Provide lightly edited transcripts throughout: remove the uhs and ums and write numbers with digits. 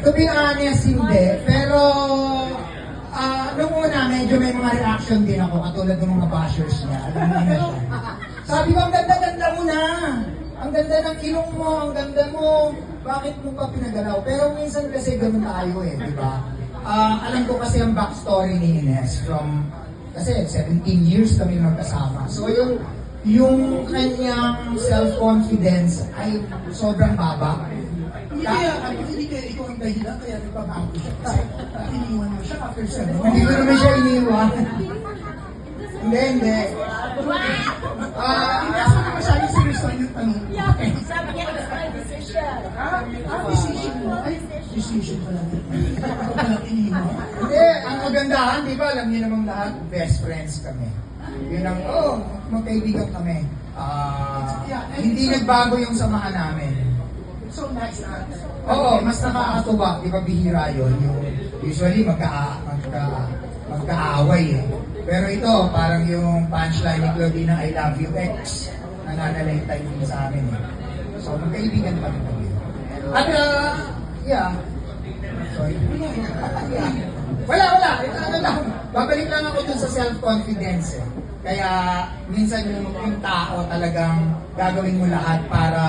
To be honest, hindi. Pero, nung una, medyo may mga reaction din ako, katulad ng mga bashers niya. Alam niyo na siya. Sabi ko, ang ganda-ganda mo na. Ang ganda ng ilong mo, ang ganda mo. Bakit mo pa pinagalaw? Pero minsan kasi ganun tayo eh, di ba? Alam ko kasi ang backstory ni Ines kasi 17 years kami magkasama. So yung kanyang self-confidence ay sobrang baba. Hindi kaya ikaw ang dahilan kaya nagbabago siya. Kasi iniwan mo siya after 7 months. Hindi ko naman siya iniwan. Hindi. Hindi ako na masyadong seryoso yung tanong. Sabi niya, it's my decision. Decision mo? Ay, decision pala. Ako palang iniwan. Hindi, ang kagandahan, di ba, alam niyo namang lahat, best friends kami. Yun ang, magkaibigan kami. Hindi nagbago yung samahan namin. So nice na. Oo, mas nakakatuwa, di ba bihira yun. Usually magkaaway eh. Pero ito, parang yung punchline ni Claudine, I love you X, nananalay din sa amin eh. So magkaibigan kami kami. At yeah. Sorry. Wala. Ito lang. Babalik lang ako dun sa self-confidence eh. Kaya minsan yung tao talagang gagawin mo lahat para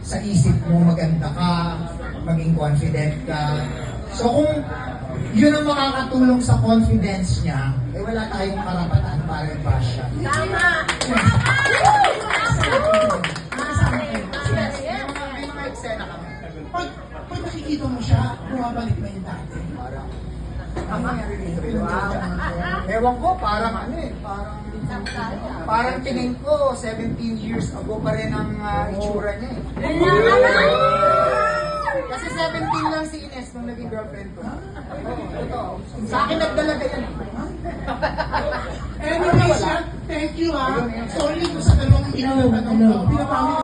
sa isip mo maganda ka, maging confident ka. So kung yun ang makakatulong sa confidence niya, eh wala tayong karapatan para i-bash siya. Tama! May mga eksena kami. Pag nakikita mo siya, bumabalik na yung dati. Ewan ko, parang parang tingin ko, 17 years ago pa rin ang itsura niya eh. Kasi 17 lang si Ines nung naging girlfriend ko. Totoo. Sa akin nagdalaga yan. Anyway, thank you Sorry kung sa dalawang iniwan.